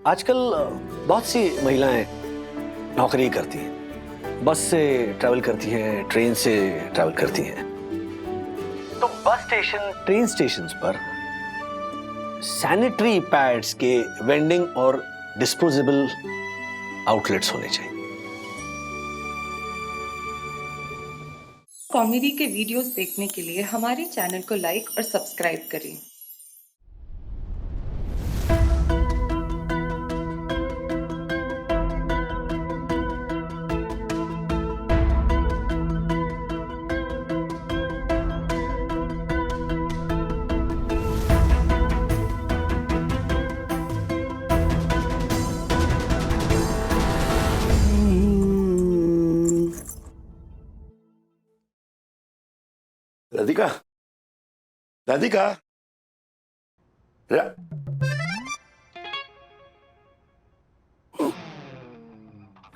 आजकल बहुत सी महिलाएं नौकरी करती हैं, बस से ट्रैवल करती हैं, ट्रेन से ट्रैवल करती हैं। तो बस स्टेशन, ट्रेन स्टेशंस पर सैनिटरी पैड्स के वेंडिंग और डिस्पोजेबल आउटलेट्स होने चाहिए। कॉमेडी के वीडियोस देखने के लिए हमारे चैनल को लाइक और सब्सक्राइब करें। राधिका, राधिका,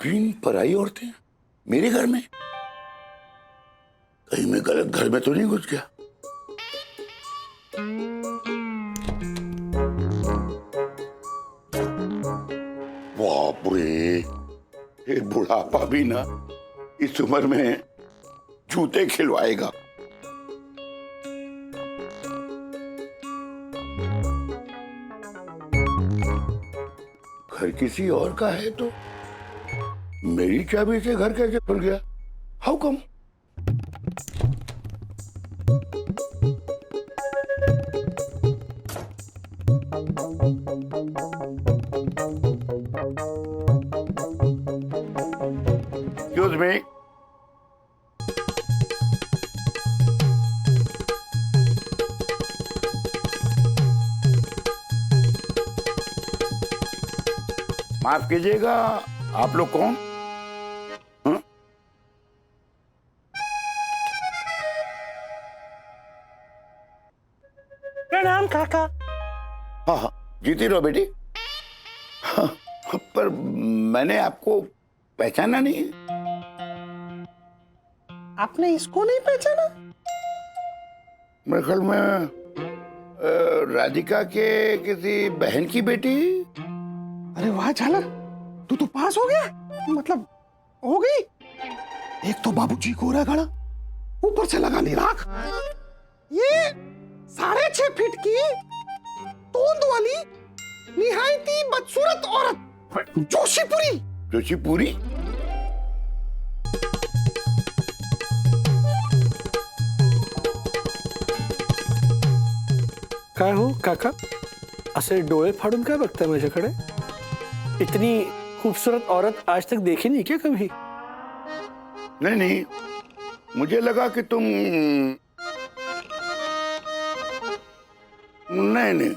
तीन पराई औरतें मेरे घर में? कहीं मैं गलत घर में तो नहीं घुस गया? बाप रे, ये बुढ़ापा भी ना इस उम्र में जूते खिलवाएगा। घर किसी और का है तो मेरी चाबी से घर कैसे खुल गया? How come? एक्सक्यूज मी, माफ कीजिएगा, आप लोग कौन? हाँ? प्रणाम काका। हाँ हाँ, जीती रहो बेटी। हाँ, पर मैंने आपको पहचाना नहीं। आपने इसको नहीं पहचाना? मेरे ख्याल में राधिका के किसी बहन की बेटी। अरे वाह झालर, तू तो पास हो गया, मतलब हो गई। एक तो बाबूजी को रहा खड़ा, ऊपर से लगा ली राख। ये 6.5 फीट की तोंद वाली निहायती बदसूरत औरत जोशीपुरी। जोशीपुरी? काय हो काका, असे डोळे फाडून काय बघताय माझ्याकडे? इतनी खूबसूरत औरत आज तक देखी नहीं क्या कभी? नहीं नहीं, मुझे लगा कि तुम नहीं,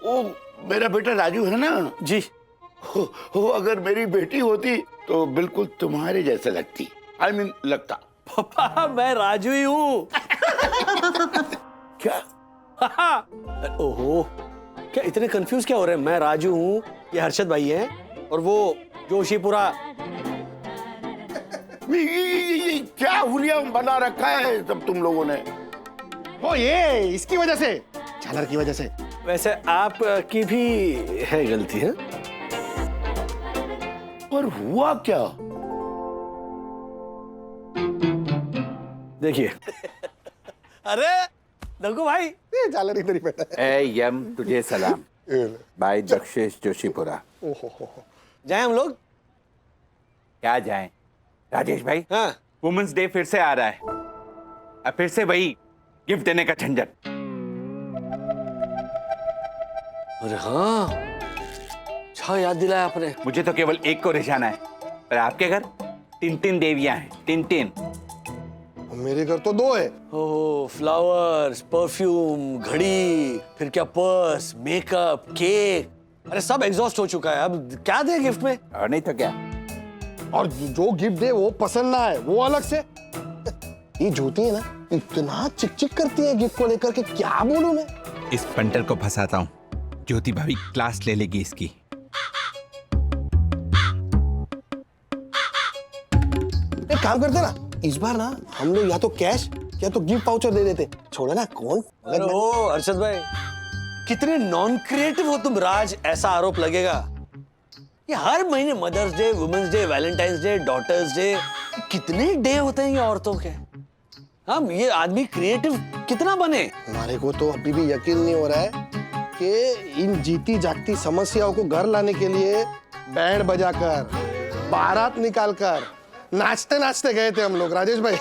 वो मेरा बेटा राजू है ना जी। वो अगर मेरी बेटी होती तो बिल्कुल तुम्हारे जैसे लगती। I mean, लगता। पापा मैं राजू ही हूँ। क्या? ओहो, क्या इतने कंफ्यूज क्या हो रहे हैं? मैं राजू हूँ, ये हर्षद भाई हैं, और वो जोशीपुरा। ये क्या हुलिया बना रखा है सब तुम लोगों ने? ओ ये इसकी वजह से, झालर की वजह से। वैसे आप की भी है गलती है। पर हुआ क्या? देखिए। अरे दंगू भाई, ये झालर इधर ही बैठा है। ए यम तुझे सलाम। भाई दक्षेश जोशीपुरा। जाए हम लोग? क्या जाएं? राजेश भाई, हाँ। वुमेन्स डे फिर से आ रहा है, अब फिर से वही गिफ्ट देने का झंझट। अरे हाँ, अच्छा याद दिलाया आपने। मुझे तो केवल एक को रिझाना है, पर आपके घर 3 देवियां हैं। 3। मेरे घर तो 2 है। ओह, फ्लावर्स, परफ्यूम, घड़ी, फिर क्या पर्स, मेकअप, केक, अरे सब एग्जॉस्ट हो चुका है। अब क्या दे गिफ्ट में? और नहीं तो क्या। और जो गिफ्ट दे वो पसंद ना है वो अलग से। ये ज्योति है ना, इतना चिक चिक करती है गिफ्ट को लेकर के, क्या बोलूं मैं। इस पंटर को फंसाता हूँ, ज्योति भाभी क्लास ले लेगी इसकी। एक काम करते ना, इस बार ना हम लोग या तो कैश या तो गिफ्ट वाउचर दे देते। छोड़ो ना, कौन? अरे ओ हर्षद भाई, कितने नॉन क्रिएटिव हो तुम राज, ऐसा आरोप लगेगा। ये हर महीने mother's day, women's day, Valentine's day, daughter's day, कितने डे होते हैं ये औरतों के। हम ये आदमी क्रिएटिव कितना बने। हमारे को तो अभी भी यकीन नहीं हो रहा है कि इन जीती जागती समस्याओं को घर लाने के लिए बैंड बजाकर, बारात निकालकर, नाचते नाचते गए थे हम लोग राजेश भाई।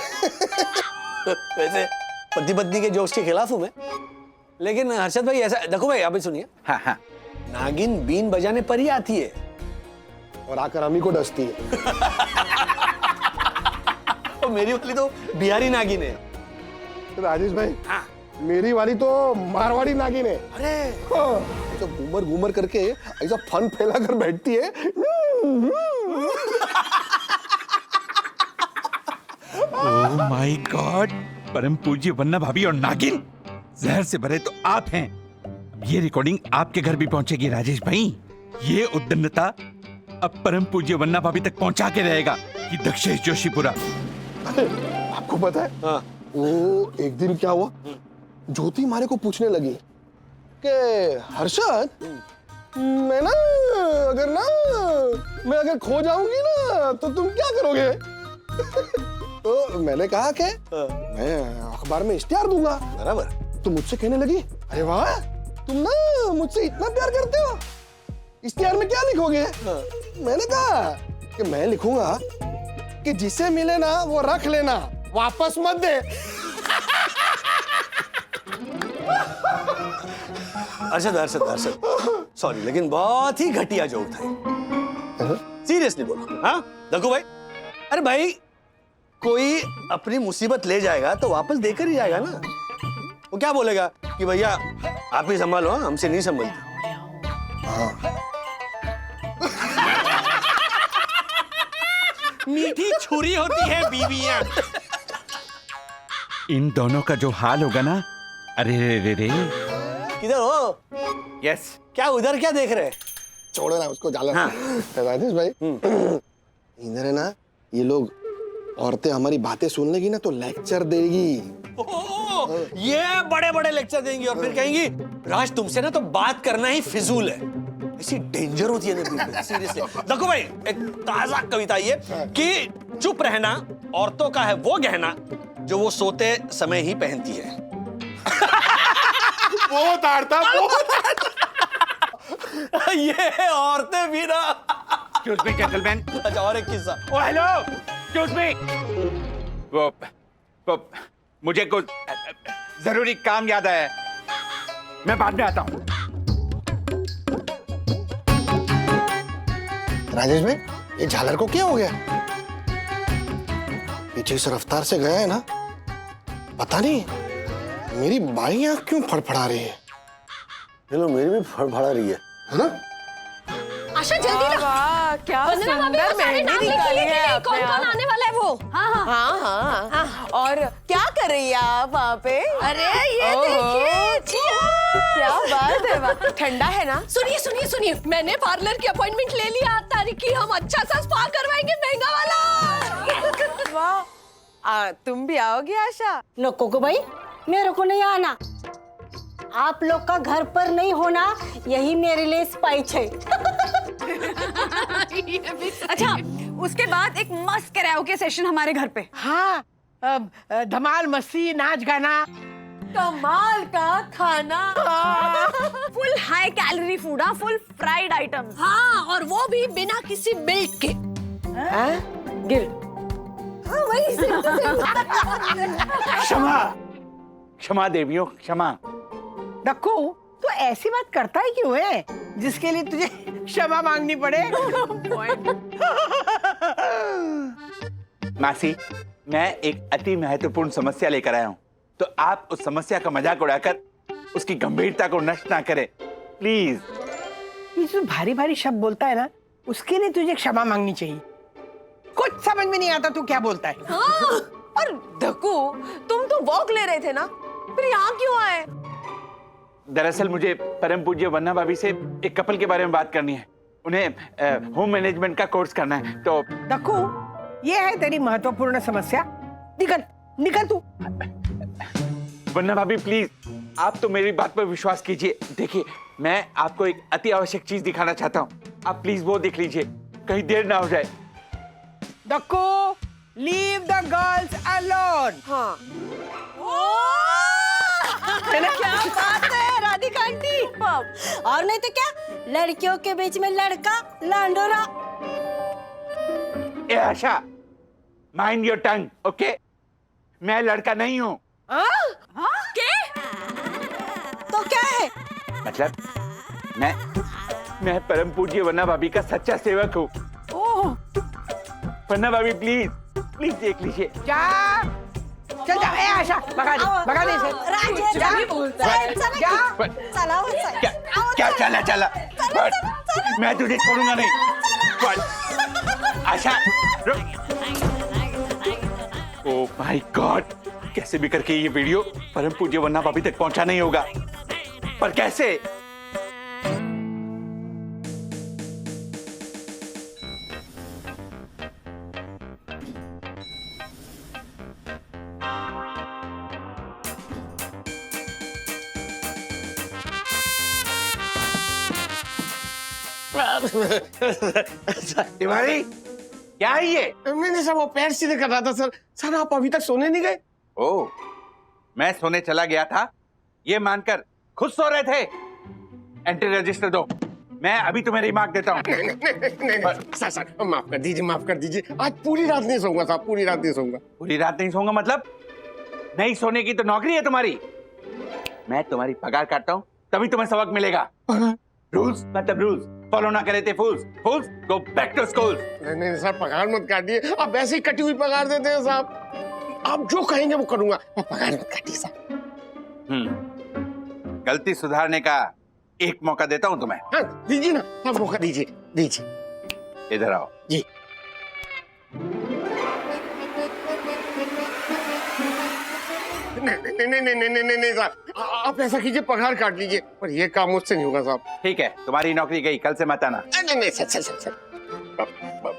वैसे पति पत्नी के जोक्स के खिलाफ हूं मैं, लेकिन हर्षद भाई ऐसा देखो भाई, अभी सुनिए। हाँ हाँ, नागिन बीन बजाने पर ही आती है और आकर हम ही को डसती है। और मेरी वाली तो बिहारी नागिन है। राजेश भाई, हाँ। मेरी वाली तो मारवाड़ी नागिन है। अरे तो घूमर घूमर करके ऐसा फन फैला कर बैठती है। ओह माय गॉड, परम पूज्य वन्ना भाभी और नागिन, जहर से भरे तो आप हैं। अब ये रिकॉर्डिंग आपके घर भी पहुंचेगी राजेश भाई। ये उद्दंडता अब परम पूज्य वन्ना भाभी तक पहुंचा के रहेगा कि दक्षेश जोशीपुरा। आपको पता है हाँ। वो एक दिन क्या हुआ, ज्योति मारे को पूछने लगी कि हर्षद, मैं अगर खो जाऊंगी ना तो तुम क्या करोगे? तो मैंने कहा कि मैं अखबार में इश्तिहार दूंगा। बराबर। तो मुझसे कहने लगी, अरे वाह, तुम ना मुझसे इतना प्यार करते हो, इश्तिहार में क्या लिखोगे? मैंने कहा कि मैं लिखूंगा कि जिसे मिले ना वो रख लेना, वापस मत दे। अर्षद सॉरी, लेकिन बहुत ही घटिया जोक था। सीरियसली बोलो। हाँ देखो भाई, अरे भाई कोई अपनी मुसीबत ले जाएगा तो वापस देकर ही जाएगा ना। वो क्या बोलेगा कि भैया आप ही संभालो, हमसे नहीं संभलती। मीठी छुरी होती है बीवियां। इन दोनों का जो हाल होगा ना, अरे रे रे रे। किधर हो? यस। क्या उधर क्या देख रहे? छोड़ो ना उसको, जाला। हाँ। राजेश भाई, इधर है ना, ये लोग औरतें हमारी बातें सुन लेगी ना तो लेक्चर देगी। ये बड़े बड़े लेक्चर देंगी और फिर कहेंगी राज तुमसे ना तो बात करना ही फिजूल है। ऐसी डेंजर होती है ना सीरियसली। देखो भाई, एक ताजा कविता ये कि चुप रहना औरतों का है वो गहना जो वो सोते समय ही पहनती है। वो ताड़ता ये औरतें भी ना। Excuse me gentleman. अच्छा, और एक किस्सा। ओ हेलो, एक्सक्यूज मी। वो मुझे कुछ जरूरी काम याद आया है, मैं बाद में आता हूँ। राजेश भाई, ये झालर को क्या हो गया? पीछे इस रफ्तार से गया है ना, पता नहीं मेरी बाई आंख क्यों फड़फड़ा रही है। हेलो, मेरी भी फड़फड़ा रही है ना? आशा जल्दी वाह, क्या सुंदर मेहंदी निकाली है आपने। कौन आने वाला है वो? हाँ। और क्या कर रही है आप वहाँ पे? अरे ये देखिए, क्या बात है, वाह, ठंडा है ना? सुनिए, मैंने पार्लर की अपॉइंटमेंट ले लिया 8 तारीख की। हम अच्छा सा स्पा करवाएंगे, महंगा वाला। वाह, तुम भी आओगी आशा? लो कोको भाई, मेरे को नहीं आना। आप लोग का घर पर नहीं होना यही मेरे लिए स्पाइस है। अच्छा, उसके बाद एक मस्त कैराओके सेशन हमारे घर पे। हाँ, धमाल मस्ती, नाच गाना, कमाल का खाना, full high calorie food, full fried items. हाँ, और वो भी बिना किसी मिल्क के। गिर। हाँ, वही क्षमा देवियों, क्षमा। डक्कू, तो ऐसी बात करता ही क्यों है जिसके लिए तुझे क्षमा मांगनी पड़े? मासी, मैं एक अति महत्वपूर्ण समस्या लेकर आया हूँ, तो आप उस समस्या का मजाक उड़ाकर उसकी गंभीरता को नष्ट ना करें, प्लीज। ये जो भारी भारी शब्द बोलता है ना, उसके लिए तुझे क्षमा मांगनी चाहिए। कुछ समझ में नहीं आता तू क्या बोलता है। हाँ, और धक्कू, तुम तो वॉक ले रहे थे ना, फिर यहाँ क्यों आए? दरअसल मुझे परम पूज्य वन्ना भाभी से एक कपल के बारे में बात करनी है। उन्हें होम मैनेजमेंट का कोर्स करना है, तो डक्कू, ये है तेरी महत्वपूर्ण समस्या। निकल तू। वन्ना भाभी प्लीज, आप तो मेरी बात पर विश्वास कीजिए। देखिए, मैं आपको एक अति आवश्यक चीज दिखाना चाहता हूँ। आप प्लीज वो देख लीजिए, कहीं देर ना हो जाए। Dakku, leave the girls alone. हाँ। क्या बात है राधिका आंटी। और नहीं तो क्या, लड़कियों के बीच में लड़का लांडोरा। ए आशा, माइंड योर टंग, ओके? मैं लड़का नहीं हूँ। तो क्या है? मतलब मैं परम पूज्य वन्ना भाभी का सच्चा सेवक हूँ। वन्ना भाभी प्लीज देख लीजिए। जा, चल जा। ए आशा, भगा दे इसे। राजेश जा। अभी बोलता है। जा। चला हो क्या चला? बट मैं तुझे छोड़ूंगा नहीं। But Asha, oh my God, कैसे भी करके ये वीडियो परम पूज्य वन्ना भाभी तक पहुंचाना ही होगा। पर कैसे? तिवारी, क्या है ये? मैंने सर वो पैर सीधे कर रहा था सर। सर आप अभी तक सोने नहीं गए? ओ, मैं सोने चला गया था ये मानकर खुद सो रहे थे। एंट्री रजिस्टर दो, मैं अभी तुम्हें रिमार्क देता हूँ। नहीं, सर माफ कर दीजिए। आज पूरी रात नहीं सोऊंगा साहब, पूरी रात नहीं सोऊंगा। पूरी रात नहीं सोऊंगा मतलब? नहीं सोने की तो नौकरी है तुम्हारी। मैं तुम्हारी पगार काटता हूँ, तभी तुम्हें सबक मिलेगा। रूल्स मतलब रूल्स, फॉलो ना करे थे फूल्स। फूल्स गो बैक टू स्कूल। नहीं सर, पगार मत काटिए। आप ऐसे ही कटी हुई पगार देते हैं साहब। आप जो कहेंगे वो करूंगा, पगार मत काटिए साहब। गलती सुधारने का एक मौका देता हूँ तुम्हें। हाँ, दीजिए ना, हाँ, मौका दीजिए। इधर आओ जी। नहीं साहब, आप ऐसा कीजिए, पगार काट लीजिए। पर ये काम मुझसे नहीं होगा साहब। ठीक है, तुम्हारी नौकरी गई, कल से मत आना। नहीं सर,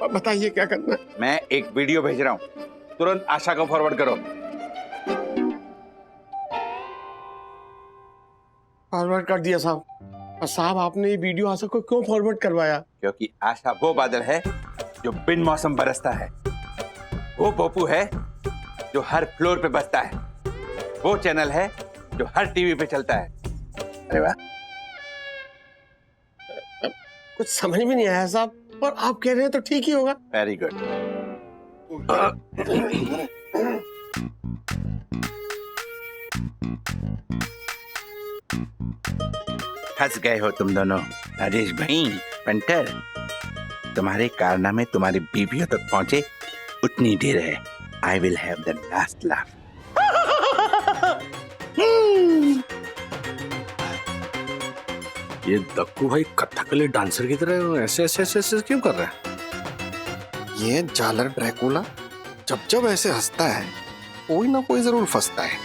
बताइए क्या करना है? मैं एक वीडियो भेज रहा हूँ, तुरंत आशा को फॉरवर्ड करो। फॉरवर्ड कर दिया साहब। और साहब आपने ये वीडियो आशा को क्यों फॉरवर्ड करवाया? क्योंकि आशा वो बादल है जो बिन मौसम बरसता है, वो पोपू है जो हर फ्लोर पे बसता है, वो चैनल है जो हर टीवी पे चलता है। अरे वाह, कुछ समझ में नहीं आया साहब, पर आप कह रहे हैं तो ठीक ही होगा। Very good. फंस गए हो तुम दोनों। राजेश भाई, पंटर, तुम्हारे कारनामे तुम्हारी बीवियों तक पहुंचे उतनी देर है। I will have the last laugh. ये दक्कू भाई कथकली डांसर की तरह ऐसे क्यों कर रहा है? ये जालर ड्रैकुला जब ऐसे हंसता है, कोई ना कोई जरूर फंसता है।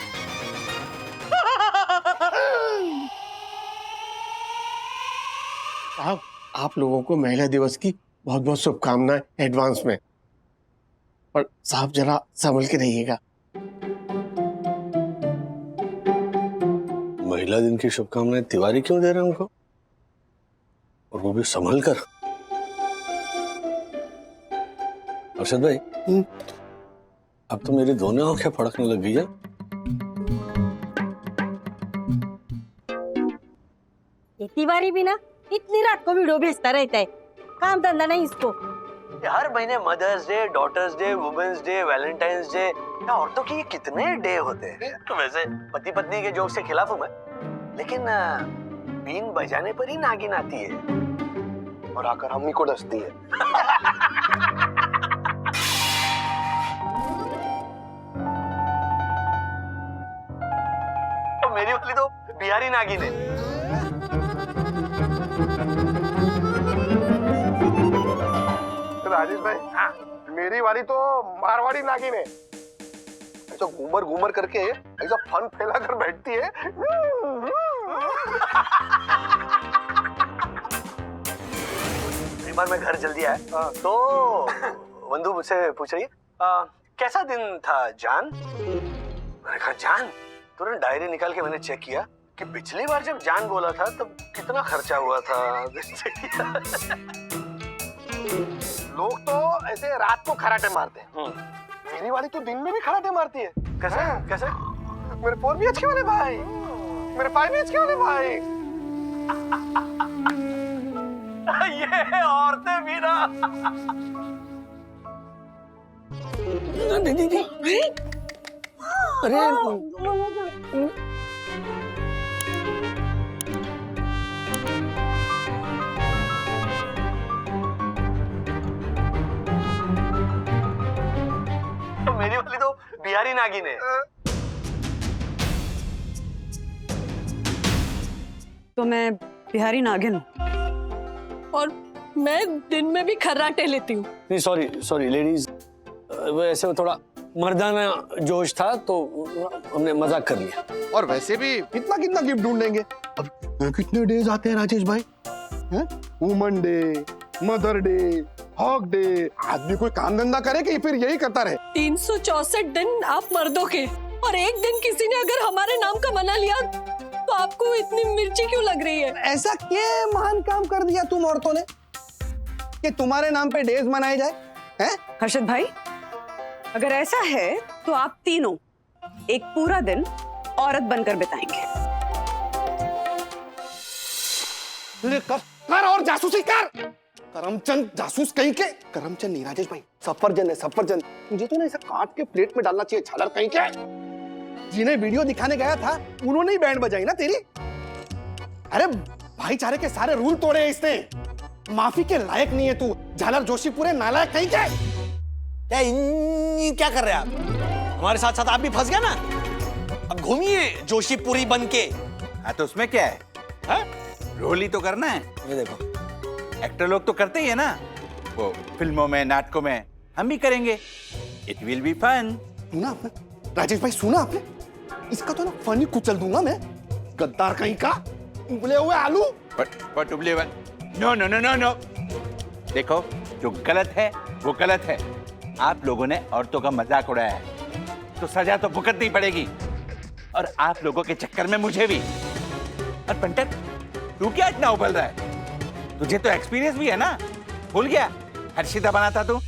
साहब, आप लोगों को महिला दिवस की बहुत बहुत शुभकामनाएं एडवांस में। पर साहब जरा संभल के रहिएगा। महिला दिन की शुभकामनाएं तिवारी क्यों दे रहे हैं उनको, और वो भी संभल कर? अर्षद भाई, अब तो मेरी दोनों आंखें फड़कने लग गई है। ये तिवारी भी ना इतनी रात को वीडियो भेजता रहता है, काम धंधा नहीं इसको। हर महीने mother's day, daughter's day, women's day, Valentine's day, औरतों के ये कितने डे होते हैं। तो वैसे पति पत्नी के जोक से खिलाफ हूं मैं, लेकिन बीन बजाने पर ही नागिन आती है और आकर अम्मी को डसती है। तो मेरी वाली तो बिहारी नागिन है। राजेश भाई, हाँ, मेरी वाली तो मारवाड़ी नागिन है। जो घूमर घूमर करके ऐसा फन फैला कर बैठती है। एक बार मैं घर जल्दी आया तो वंदू मुझसे पूछ रही है, कैसा दिन था जान? मैंने कहा जान? तुरंत डायरी निकाल के मैंने चेक किया, कि पिछली बार जब जान बोला था तब कितना खर्चा हुआ था। लोग तो ऐसे रात को खराटे मारते हैं, मेरी वाली तो दिन में भी खराटे मारती है। कैसे कैसे? मेरे 4 BHK वाले भाई, मेरे 5 BHK वाले भाई। ये औरतें भी ना। अरे मेरी वाली तो बिहारी नागिन है। तो मैं बिहारी नागिन हूँ। और मैं दिन में भी खर्राटे लेती हूँ। नहीं सॉरी सॉरी लेडीज, वैसे थोड़ा मर्दाना जोश था तो हमने मजाक कर लिया। और वैसे भी कितना कितना गिफ्ट ढूंढेंगे। अब कितने डेज आते हैं राजेश भाई? Woman day, mother day, hawk day. आदमी कोई काम धंधा करे कि फिर यही करता रहे? 364 दिन आप मर्दों के, और एक दिन किसी ने अगर हमारे नाम का मना लिया तो आपको इतनी मिर्ची क्यों लग रही है? ऐसा क्या महान काम कर दिया तुम औरतों ने कि तुम्हारे नाम पे डेज मनाए जाए? हैं? हर्षद भाई, अगर ऐसा है तो आप तीनों एक पूरा दिन औरत बनकर बिताएंगे। कर और जासूसी कर। करमचंद जासूस कहीं के। करमचंद नहीं राजेश भाई, सफरजन है सफरजन। तुझे तो ना ऐसा काट के प्लेट में डालना चाहिए, छालर कहीं के। जिन्हें वीडियो दिखाने गया था उन्होंने ही बैंड बजाई ना तेरी। अरे भाईचारे के सारे रूल तोड़े हैं इसने। माफी के लायक नहीं है तू, झालर जोशी पूरे नालायक कहीं के। क्या कर रहे हैं आप? हमारे साथ साथ आप भी फंस गए ना। अब घूमिए जोशीपुरी बन के। हाँ तो उसमें क्या है? हाँ? रोल ही तो करना है। ये देखो, एक्टर लोग तो करते ही है ना, वो फिल्मों में नाटकों में, हम भी करेंगे। It will be fun. सुना आपने राजेश भाई, सुना आपने? इसका तो ना फनी कुचल दूंगा मैं। गद्दार कहीं का, उबले हुए आलू। बट उबले हुए, no no no no no. देखो, जो गलत है वो गलत है। आप लोगों ने औरतों का मजाक उड़ाया है तो सजा तो भुगतनी पड़ेगी, और आप लोगों के चक्कर में मुझे भी। और पंटर, तू क्या इतना उबल रहा है? तुझे तो एक्सपीरियंस भी है ना, भूल गया हर्षिता बना था तू।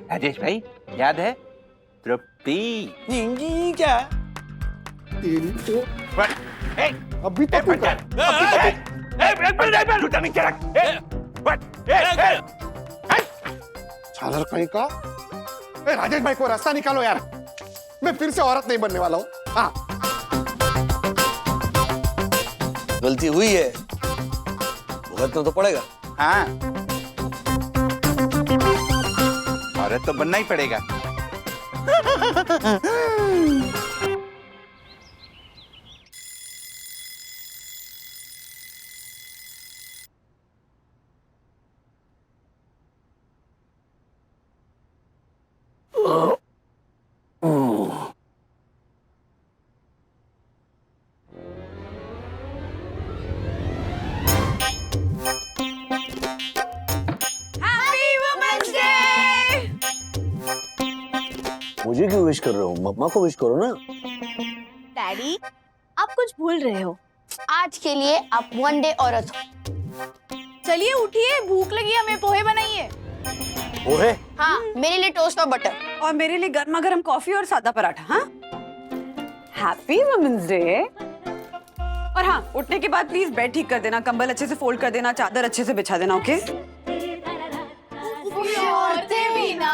राजेश भाई, याद है? तृप्ति। जी क्या? तेरी तो ए, अभी तो छालर कहीं का। राजेश भाई को रास्ता निकालो यार, मैं फिर से औरत नहीं बनने वाला हूँ। हाँ, गलती हुई है, भुगतना तो पड़ेगा। हाँ, औरत तो बनना ही पड़ेगा। मुझे क्यों विश कर रहे हो? मम्मा को विश करो ना। डैडी, आप कुछ भूल रहे हो। आज के लिए आप 1 डे औरत हो। चलिए उठिए, भूख लगी, हमें पोहे बनाइए। पोहे? हाँ, मेरे लिए टोस्ट और बटर। और मेरे लिए गर्मा गर्म कॉफी और सादा पराठा। हाँ, हैप्पी वुमेन्स डे। और हाँ, उठने के बाद प्लीज बेड ठीक कर देना, कंबल अच्छे से फोल्ड कर देना, चादर अच्छे से बिछा देना। ओके? औरतें भी ना।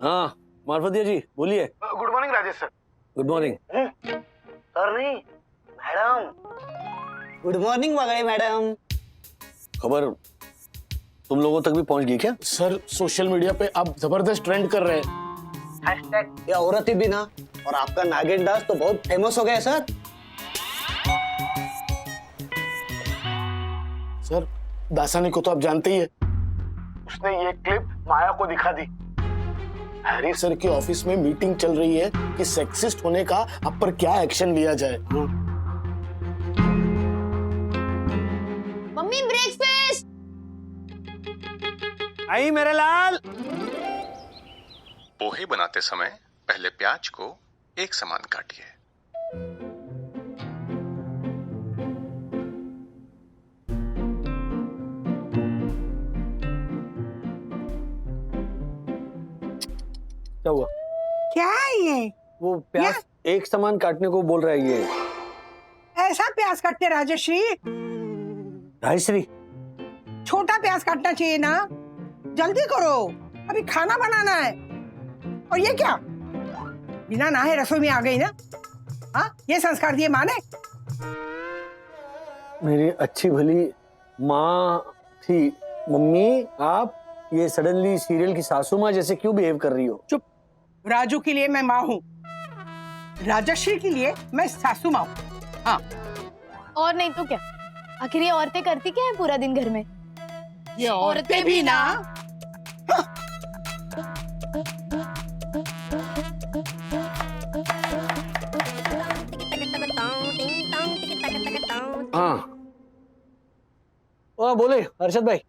हाँ मार्फतिया जी बोलिए। Good morning Rajesh sir. Good morning. Sir नहीं, मैडम। गुड मॉर्निंग वगैरह मैडम। खबर तुम लोगों तक भी पहुंच गई क्या? सर सोशल मीडिया पे आप जबरदस्त ट्रेंड कर रहे हैं। हैशटैग ये औरत ही बिना, और आपका नागिन डांस तो बहुत फेमस हो गया है सर। सर दासानी को तो आप जानते ही है, उसने ये क्लिप माया को दिखा दी। हैरी सर की ऑफिस में मीटिंग चल रही है कि सेक्सिस्ट होने का आप पर क्या एक्शन लिया जाए। Mummy breakfast. आई मेरे लाल। पोहे बनाते समय पहले प्याज को एक समान काटिए। क्या हुआ? क्या है ये? वो प्याज एक समान काटने को बोल रहा है ये। ऐसा प्याज काटते राजश्री? राजश्री, छोटा प्याज काटना चाहिए ना। जल्दी करो, अभी खाना बनाना है। और ये क्या, बिना नहाए रसोई में आ गई ना? हाँ, ये संस्कार दिए माँ ने? मेरी अच्छी भली माँ थी। मम्मी, आप ये सडनली सीरियल की सासू माँ जैसे क्यों बिहेव कर रही हो? चुप। राजू के लिए मैं माँ हूँ, राजश्री के लिए मैं सासू माँ हूँ। हाँ, और नहीं तो क्या, आखिर ये औरतें करती क्या है पूरा दिन घर में? ये औरतें भी ना। हाँ, ओ बोले हर्षद भाई।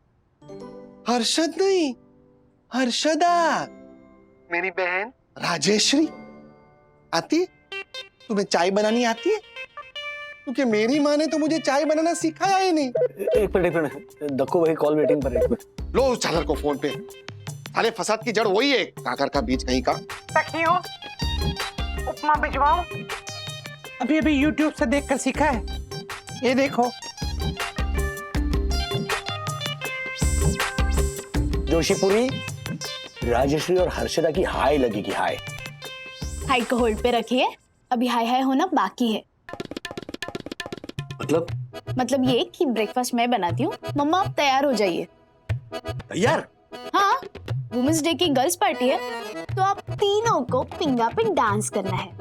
हर्षद नहीं, हर्षदा, मेरी बहन राजेश्वरी। आती? तुम्हें चाय बनानी आती है? क्योंकि मेरी माँ ने तो मुझे चाय बनाना सिखाया ही नहीं। एक मिनट, दक्कू भाई कॉल वेटिंग पर है। एक मिनट। लो उस चालर को फोन पे। साले फसाद की जड़ वही है, काकर का बीज कहीं का। सखियों, उपमा भिजवाओ। अभी अभी YouTube से देखकर सीखा है, ये देखो। जोशीपुरी, राजश्री और हर्षदा की हाय लगेगी। हाय हाय को होल्ड पे रखिए, अभी हाय हाय होना बाकी है। मतलब ये कि ब्रेकफास्ट मैं बनाती हूँ, मम्मा आप तैयार हो जाइए। तैयार? हाँ, वुमेन्स डे की गर्ल्स पार्टी है, तो आप तीनों को पिंगा पे डांस करना है।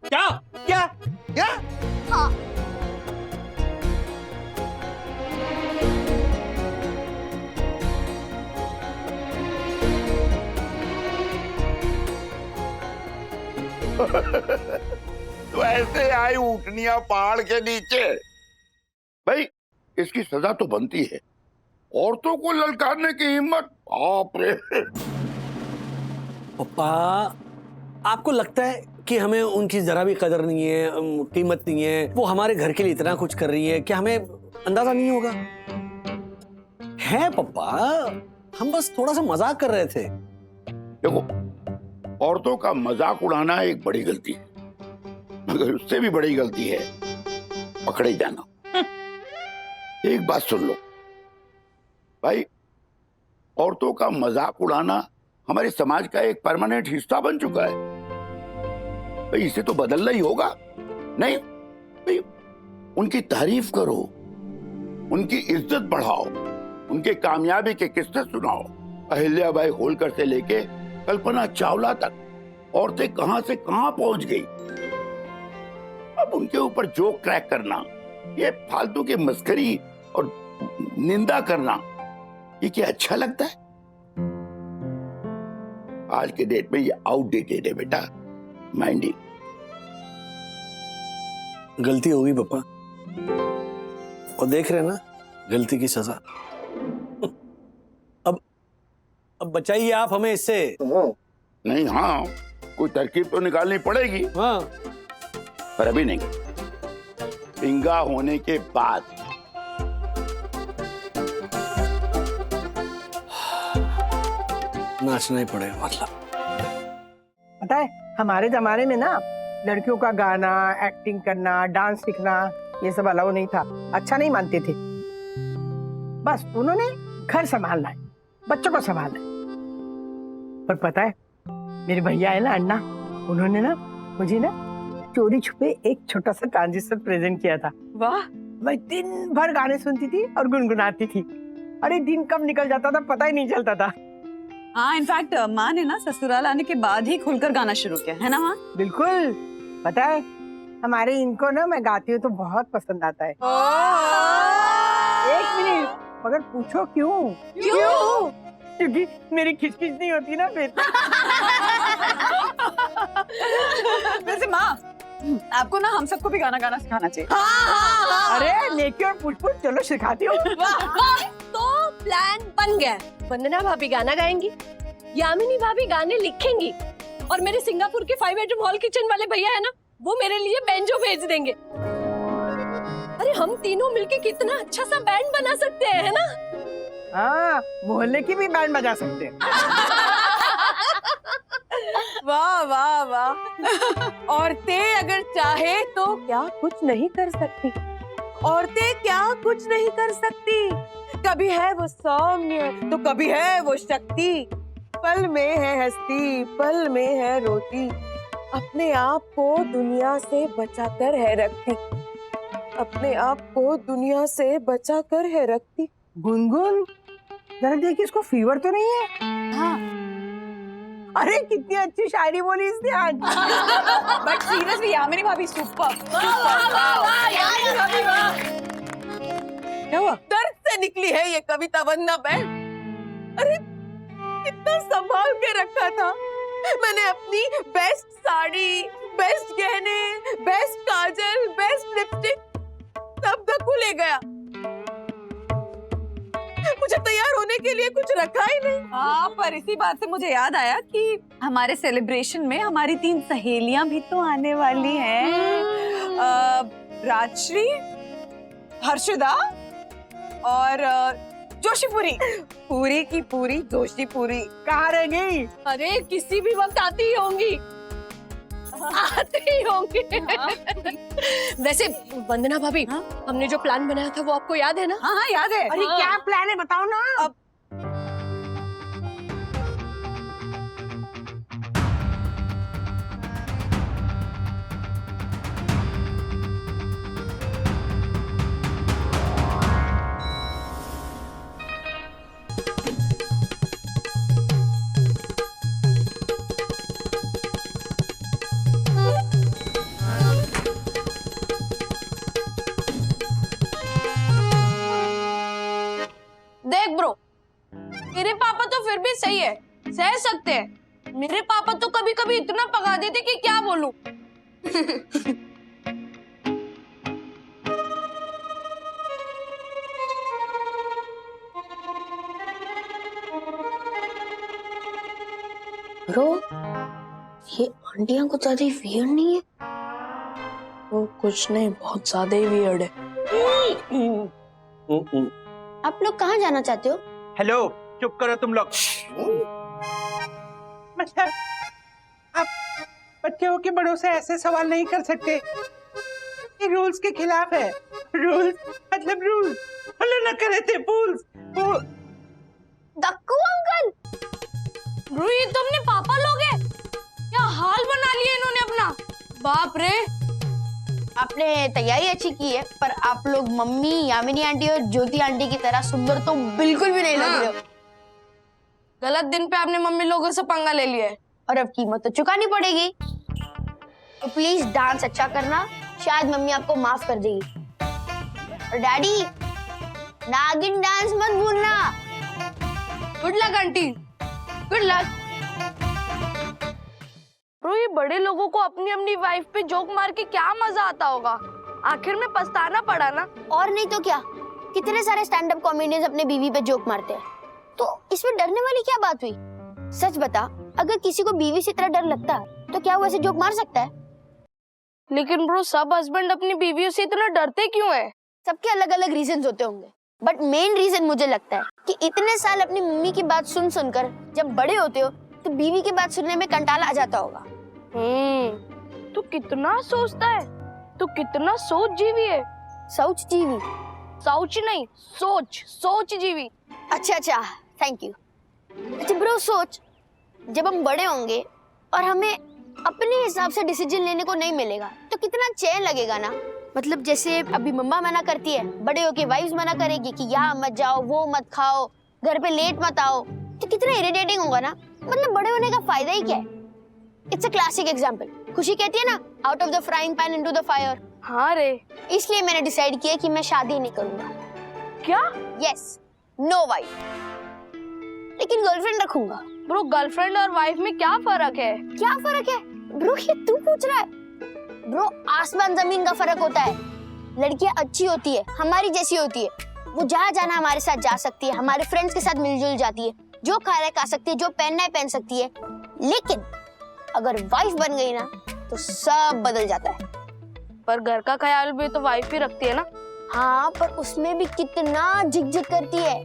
क्या क्या क्या? हाँ। तो ऐसे आई ऊँटनियां पहाड़ के नीचे। भाई, इसकी सजा तो बनती है। औरतों को ललकारने की हिम्मत, बाप रे। पप्पा, आपको लगता है कि हमें उनकी जरा भी कदर नहीं है, कीमत नहीं है? वो हमारे घर के लिए इतना कुछ कर रही है, क्या हमें अंदाजा नहीं होगा? है पप्पा, हम बस थोड़ा सा मजाक कर रहे थे। देखो, औरतों का मजाक उड़ाना एक बड़ी गलती है, मगर उससे भी बड़ी गलती है पकड़े जाना। एक बात सुन लो भाई, औरतों का मजाक उड़ाना हमारे समाज का एक परमानेंट हिस्सा बन चुका है। भाई, इसे तो बदलना ही होगा। नहीं भाई, उनकी तारीफ करो, उनकी इज्जत बढ़ाओ, उनके कामयाबी के किस्से सुनाओ। अहिल्याबाई होलकर से लेके कल्पना चावला तक औरतें कहां से कहां पहुंच गई। अब उनके ऊपर जोक क्रैक करना, ये फालतू की मस्करी और निंदा करना, ये क्या अच्छा लगता है? आज के डेट में ये आउटडेटेड है बेटा, माइंडी। गलती होगी पापा, और देख रहे ना गलती की सजा। अब बचाइए आप हमें इससे। नहीं, हाँ, कोई तरकीब तो निकालनी पड़ेगी। हाँ, पर अभी नहीं, पिंगा होने के बाद। नाचना ही पड़ेगा मतलब। पता है, हमारे जमाने में ना लड़कियों का गाना, एक्टिंग करना, डांस सीखना, ये सब अलाउ नहीं था, अच्छा नहीं मानते थे। बस उन्होंने घर संभालना है, बच्चों को संभालना है। पर पता है, मेरे भैया है ना, अन्ना, उन्होंने ना मुझे ना चोरी छुपे एक छोटा सा ट्रांजिस्टर प्रेजेंट किया था। वाह, मैं दिन भर गाने सुनती थी और गुनगुनाती थी। अरे दिन कब निकल जाता था पता ही नहीं चलता था। हाँ, इनफैक्ट माँ ने ना ससुराल आने के बाद ही खुलकर गाना शुरू किया है ना माँ? बिल्कुल। पता है, हमारे इनको ना मैं गाती हूँ तो बहुत पसंद आता है। एक मिनट, मगर पूछो क्यों? क्यों? क्योंकि मेरी खिचखिच नहीं होती ना फिर। वैसे माँ, आपको ना हम सबको भी गाना गाना सिखाना चाहिए। अरे लेके और पूछ चलो सिखाती हूँ। तो प्लान बन गया। वंदना भाभी गाना गाएंगी, यामिनी भाभी गाने लिखेंगी, और मेरे सिंगापुर के 5 बेडरूम हॉल किचन वाले भैया है ना, वो मेरे लिए बैंजो भेज देंगे। अरे हम तीनों मिलके कितना अच्छा सा बैंड बना सकते हैं, है ना? हाँ, मोहल्ले की भी बैंड बजा सकते हैं। वाह वाह वाह। औरतें अगर चाहे तो क्या कुछ नहीं कर सकती। औरतें क्या कुछ नहीं कर सकती। कभी है वो सौम्य तो कभी है वो शक्ति। पल में है हस्ती, पल में है रोती। अपने आप को दुनिया से बचाकर है रखती। अपने आप को दुनिया से बचाकर है रखती। गुनगुन, जरा देखिए इसको फीवर तो नहीं है? हाँ। अरे कितनी अच्छी शायरी बोली इसने आज। बट सीरियसली यामिनी भाभी सुपर। क्या हुआ? दर्द से निकली है ये कविता वंदना बहन। अरे कितना संभाल के रखा था मैंने अपनी बेस्ट साड़ी, बेस्ट गहने, बेस्ट काजल, बेस्ट लिपस्टिक, सब धक्कू ले गया। मुझे तैयार होने के लिए कुछ रखा ही नहीं। हाँ, पर इसी बात से मुझे याद आया कि हमारे सेलिब्रेशन में हमारी 3 सहेलियां भी तो आने वाली हैं। राजश्री, हर्षदा और जोशीपुरी। पूरी की पूरी जोशीपुरी। कहाँ रह गई? अरे किसी भी वक्त आती ही होंगी, आती ही होंगी। वैसे वंदना भाभी, हमने जो प्लान बनाया था वो आपको याद है ना? हाँ हाँ याद है। अरे क्या प्लान है बताओ ना। अब देख ब्रो, तेरे पापा तो फिर भी सही है, सह सकते हैं। मेरे पापा तो कभी कभी इतना पका देते कि क्या बोलूं। ब्रो, ये आंटियां कुछ ज्यादा वियर्ड नहीं है? वो कुछ नहीं, बहुत ज्यादा ही वियर्ड है। आप लोग कहाँ जाना चाहते हो? हेलो, चुप करो तुम लोग। मतलब आप बच्चे हो के बड़ों से ऐसे सवाल नहीं कर सकते। ये रूल्स के खिलाफ है। रूल्स मतलब रूल्स फॉलो न करे थे। रूल्स। दक्कू अंकल, रुई तुमने पापा लोग हैं? क्या हाल बना लिया इन्होंने अपना। बाप रे। आपने तैयारी अच्छी की है, पर आप लोग मम्मी, यामिनी आंटी और ज्योति आंटी की तरह सुंदर तो बिल्कुल भी नहीं लग रहे हो। गलत दिन पे आपने मम्मी लोगों से पंगा ले लिया है, और अब कीमत तो चुकानी पड़ेगी। तो प्लीज डांस अच्छा करना, शायद मम्मी आपको माफ कर देगी। और डैडी, नागिन डांस मत भूलना। Good luck aunty, good luck. Bro, ये बड़े लोगों को अपनी अपनी वाइफ पे जोक मार के क्या मजा आता होगा। आखिर में पछताना पड़ा ना। और नहीं तो क्या, कितने सारे स्टैंड अप कॉमेडियंस अपने बीवी पे जोक मारते हैं, तो इसमें डरने वाली क्या बात हुई। सच बता, अगर किसी को बीवी से इतना डर लगता है तो क्या वो ऐसे जोक मार सकता है? लेकिन ब्रो, सब हस्बैंड अपनी बीवियों से इतना डरते क्यों है? सबके अलग अलग रीजन होते होंगे, बट मेन रीजन मुझे लगता है कि इतने साल अपनी मम्मी की बात सुन सुनकर जब बड़े होते हो तो बीवी की बात सुनने में कंटाला आ जाता होगा। तू कितना सोचता है, तू कितना सोच जीवी है। सोच जीवी? सोच नहीं, सोच, सोच जीवी। अच्छा, थैंक यू। अच्छा ब्रो, सोच, जब हम बड़े होंगे और हमें अपने हिसाब से डिसीजन लेने को नहीं मिलेगा तो कितना चैन लगेगा ना। मतलब जैसे अभी मम्मा मना करती है, बड़े होके वाइफ्स मना करेगी कि यहाँ मत जाओ, वो मत खाओ, घर पे लेट मत आओ, तो कितना इरिटेटिंग होगा ना। मतलब बड़े होने का फायदा ही क्या है? It's a classic example. खुशी कहती है ना, out of the frying pan into the fire. हाँ रे। इसलिए मैंने डिसाइड किया कि मैं शादी नहीं करूंगा। क्या? Yes, no wife. लेकिन गर्लफ्रेंड रखूंगा। ब्रो गर्लफ्रेंड और वाइफ में क्या फर्क है? क्या फर्क है ब्रो, ये तू पूछ रहा है? ब्रो आसमान जमीन का फर्क होता है। लड़कियां अच्छी होती है, हमारी जैसी होती है, वो जहाँ जाना हमारे साथ जा सकती है, हमारे फ्रेंड्स के साथ मिलजुल जाती है, जो खाना खा सकती है, जो पहनना है पहन सकती है। लेकिन अगर वाइफ बन गई ना तो सब बदल जाता है। पर घर का ख्याल भी तो वाइफ ही रखती है ना। हाँ पर उसमें भी कितना झिक-झिक करती है।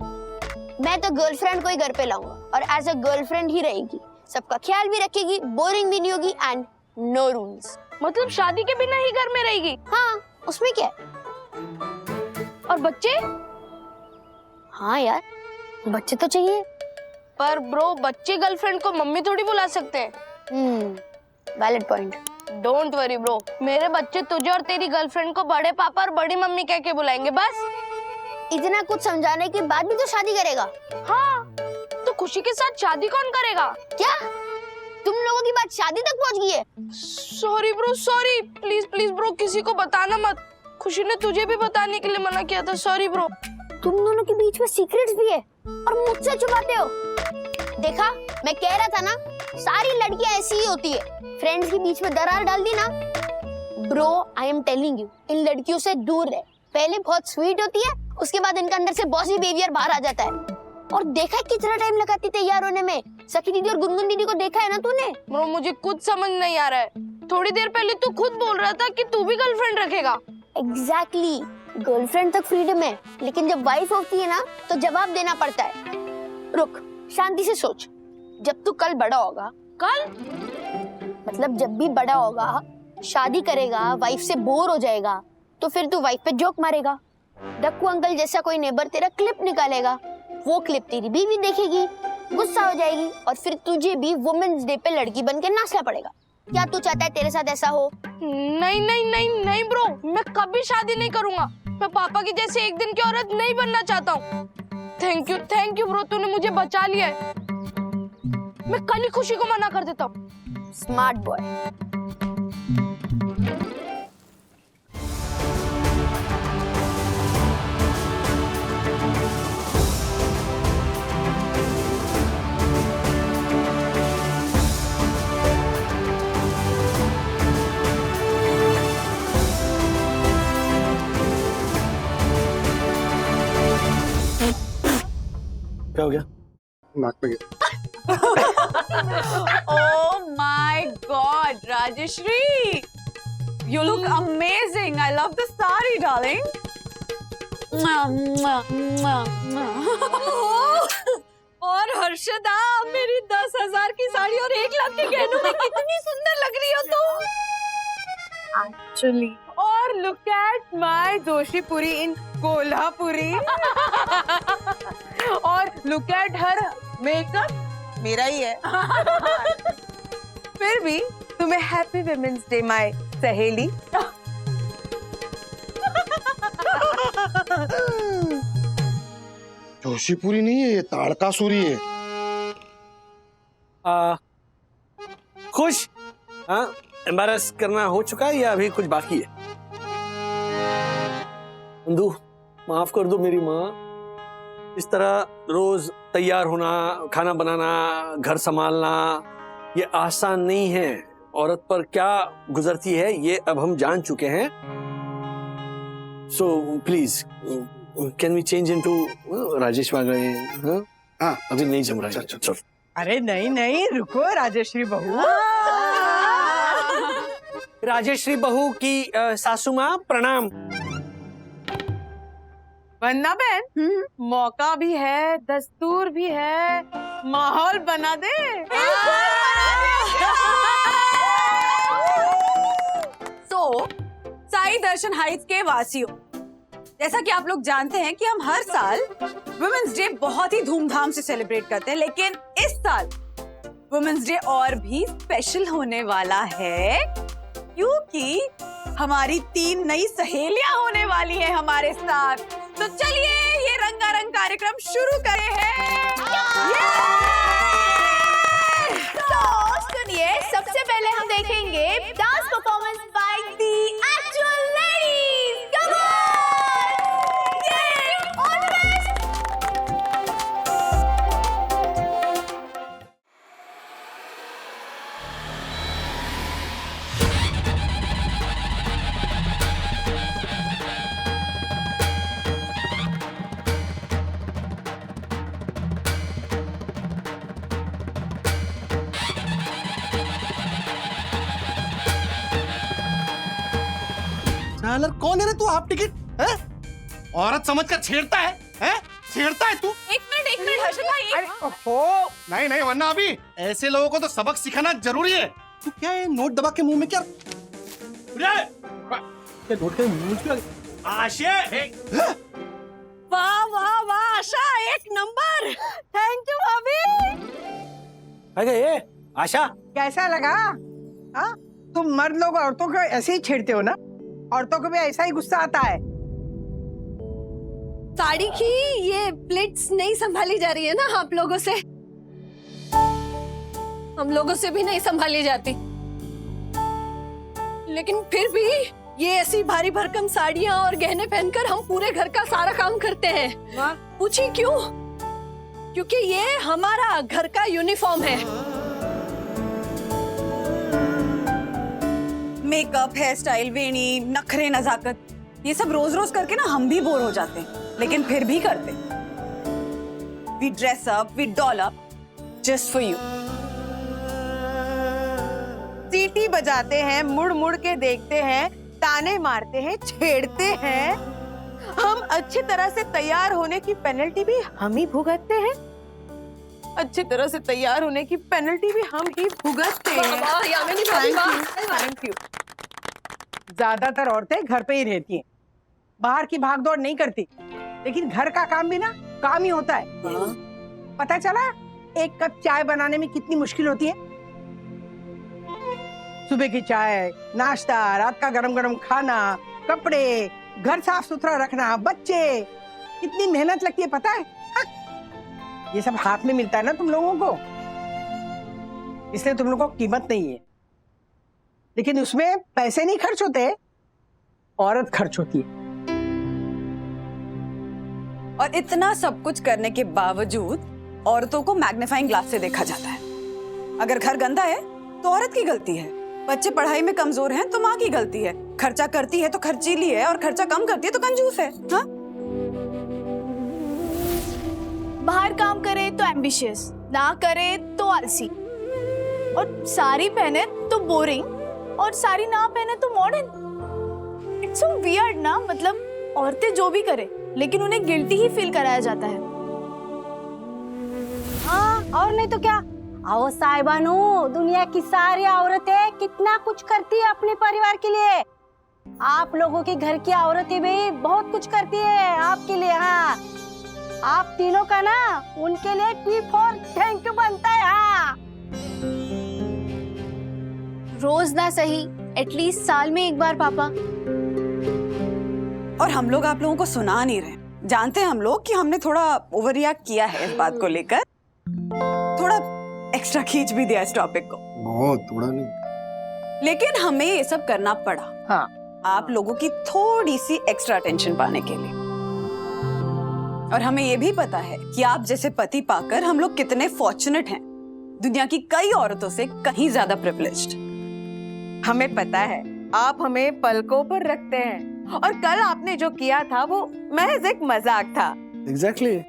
मैं तो गर्लफ्रेंड को ही घर पे लाऊंगा और एज अ गर्लफ्रेंड ही रहेगी, सबका ख्याल भी रखेगी, बोरिंग भी नहीं होगी एंड नो रूल्स। मतलब शादी के बिना ही घर में रहेगी? हाँ उसमें क्या है। और बच्चे? हाँ यार बच्चे तो चाहिए। पर ब्रो बच्चे गर्लफ्रेंड को मम्मी थोड़ी बुला सकते हैं। Valid point. Don't worry bro, मेरे बच्चे तुझे और तेरी गर्लफ्रेंड को बड़े पापा और बड़ी मम्मी कह के बुलाएंगे बस। इतना कुछ समझाने के बाद भी तो शादी करेगा? हाँ तो खुशी के साथ शादी कौन करेगा? क्या तुम लोगों की बात शादी तक पहुंच गई है? Sorry bro sorry, please please bro किसी को बताना मत। खुशी ने तुझे भी बताने के लिए मना किया था, सॉरी ब्रो। तुम दोनों के बीच में सीक्रेट्स भी है और मुझसे छुपाते हो। देखा मैं कह रहा था ना, सारी लड़कियां ऐसी ही होती है, फ्रेंड्स के बीच में दरार डाल दी ना। Bro I am telling you, इन लड़कियों से दूर रह। पहले बहुत स्वीट होती है, उसके बाद इनका अंदर से बॉसी बिहेवियर बाहर आ जाता है। और देखा है कितना टाइम लगाती तैयार होने में। सखी दीदी और गुनगुन दीदी को देखा है ना तूने? ब्रो मुझे कुछ समझ नहीं आ रहा है। थोड़ी देर पहले तू खुद बोल रहा था कि तू भी गर्लफ्रेंड रखेगा। एग्जैक्टली, गर्लफ्रेंड तक फ्रीडम है, लेकिन जब वाइफ होती है ना तो जवाब देना पड़ता है। रुक शांति से सोच, जब तू कल बड़ा होगा, कल मतलब जब भी बड़ा होगा, शादी करेगा, वाइफ से बोर हो जाएगा, तो फिर तू वाइफ पे जोक मारेगा। डक्कू अंकल जैसा कोई नेबर तेरा क्लिप निकालेगा, वो क्लिप तेरी बीवी देखेगी, गुस्सा हो जाएगी और फिर तुझे भी वुमेन्स डे पे लड़की बनके नाचना पड़ेगा। क्या तू चाहता है तेरे साथ ऐसा हो? नहीं नहीं नहीं नहीं ब्रो, मैं कभी शादी नहीं करूंगा। मैं पापा की जैसे एक दिन की औरत नहीं बनना चाहता हूँ। थैंक यू ब्रो, तूने मुझे बचा लिया है। मैं कल ही खुशी को मना कर देता हूँ। Smart boy. क्या हो गया? नाक पे गया। Oh my God, Rajeshri, you look amazing. I love the sari, darling. और हर्षदा, मेरी 10,000 की साड़ी और 1 लाख के गहनों में कितनी सुंदर लग रही हो तुम। Actually. और look at my जोशीपुरी in Kolhapuri. और look at her makeup मेरा ही है. फिर भी तुम्हें हैप्पी वुमेन्स डे माय सहेली. जोशीपुरी नहीं है, ये ताड़कासुरी है. खुश? हाँ, एम्बैरस करना हो चुका है या अभी कुछ बाकी है? इंदु, माफ कर दो मेरी माँ। इस तरह रोज तैयार होना, खाना बनाना, घर संभालना, ये आसान नहीं है। औरत पर क्या गुजरती है ये अब हम जान चुके हैं। So please can we change into Rajesh आ गए? हाँ, अभी नहीं जम रहा है। चल। अरे नहीं नहीं, रुको राजेश्री बहू. राजेश्री बहू की सासू माँ प्रणाम। वन्ना बहन, मौका भी है, दस्तूर भी है, माहौल बना दे. तो साई दर्शन हाइट्स के वासियों, जैसा कि आप लोग जानते हैं कि हम हर साल वुमेन्स डे बहुत ही धूमधाम से सेलिब्रेट करते हैं, लेकिन इस साल वुमेन्स डे और भी स्पेशल होने वाला है, क्योंकि हमारी 3 नई सहेलियां होने वाली हैं हमारे साथ. तो चलिए ये रंगारंग कार्यक्रम शुरू करे हैं. तो सुनिए, सबसे पहले हम देखेंगे dance performance by the actual ladies. Come on, all the best. झालर कौन है रे तू? हाफ टिकट है? औरत समझकर छेड़ता है? छेड़ता है तू? एक मिनट हर्षद भाई। ओहो, नहीं वरना अभी ऐसे लोगों को तो सबक सिखाना जरूरी है। तू क्या है नोट दबा के मुंह में क्या नोट के मुंह में आशे? वाह वाह वाह आशा, एक नंबर। थैंक यू भाभी। अरे ये आशा, कैसा लगा? हाँ, तुम मर्द लोग औरतों को ऐसे ही छेड़ते हो ना? औरतों को भी ऐसा ही गुस्सा आता है। साड़ी की ये प्लेट्स नहीं संभाली जा रही है ना आप लोगों से? हम लोगों से भी नहीं संभाली जाती, लेकिन फिर भी ये ऐसी भारी भरकम साड़ियां और गहने पहनकर हम पूरे घर का सारा काम करते हैं। पूछी क्यों? क्योंकि ये हमारा घर का यूनिफॉर्म है। मेकअप, हेयर स्टाइल, वेणी, नखरे, नजाकत, ये सब रोज रोज करके ना हम भी बोर हो जाते हैं, लेकिन फिर भी करते। We dress up, we doll up, just for you. सीटी बजाते हैं, मुड़ मुड़ के देखते हैं, ताने मारते हैं, छेड़ते हैं। हम अच्छी तरह से तैयार होने की पेनल्टी भी हम ही भुगतते हैं। अच्छी तरह से तैयार होने की पेनल्टी भी हम ही भुगतते हैं। Thank you. ज्यादातर औरतें घर पे ही रहती हैं, बाहर की भागदौड़ नहीं करती, लेकिन घर का काम भी ना काम ही होता है। पता चला एक कप चाय बनाने में कितनी मुश्किल होती है? सुबह की चाय, नाश्ता, रात का गरम गरम खाना, कपड़े, घर साफ सुथरा रखना, बच्चे, कितनी मेहनत लगती है पता है? हाँ? ये सब हाथ में मिलता है ना तुम लोगों को, इसलिए तुम लोगों को कीमत नहीं है। लेकिन उसमें पैसे नहीं खर्च होते, औरत खर्च होती है। और इतना सब कुछ करने के बावजूद औरतों को मैग्नीफाइंग ग्लास से देखा जाता है। अगर घर गंदा है तो औरत की गलती है, बच्चे पढ़ाई में कमजोर हैं तो माँ की गलती है, खर्चा करती है तो खर्चीली है, और खर्चा कम करती है तो कंजूस है। हाँ? बाहर काम करे तो एम्बिशियस, ना करे तो आलसी, और साड़ी पहने तो बोरिंग, और साड़ी ना पहने तो मॉडर्न। इट्स सो वियर्ड ना। मतलब औरतें जो भी करे लेकिन उन्हें गिल्टी ही फील कराया जाता है। हाँ, और नहीं तो क्या। आओ साहिबानू, दुनिया की सारी औरतें कितना कुछ करती है अपने परिवार के लिए। आप लोगों के घर की औरतें भी बहुत कुछ करती है आपके लिए। हाँ, आप तीनों का ना उनके लिए T4 थैंक यू बनता है। हाँ, रोज ना सही, एटलीस्ट साल में एक बार पापा। और हम लोग आप लोगों को सुना नहीं रहे। जानते हैं हम लोग कि हमने थोड़ा ओवर रिएक्ट किया है इस बात को लेकर, थोड़ा एक्स्ट्रा खींच भी दिया इस टॉपिक को। बहुत थोड़ा नहीं, लेकिन हमें ये सब करना पड़ा। हाँ, आप लोगों की थोड़ी सी एक्स्ट्रा अटेंशन पाने के लिए। और हमें ये भी पता है कि आप जैसे पति पाकर हम लोग कितने फॉर्चुनेट हैं, दुनिया की कई औरतों से कहीं ज्यादा प्रिविलेज्ड। हमें पता है आप हमें पलकों पर रखते हैं, और कल आपने जो किया था वो महज एक मजाक था। Exactly.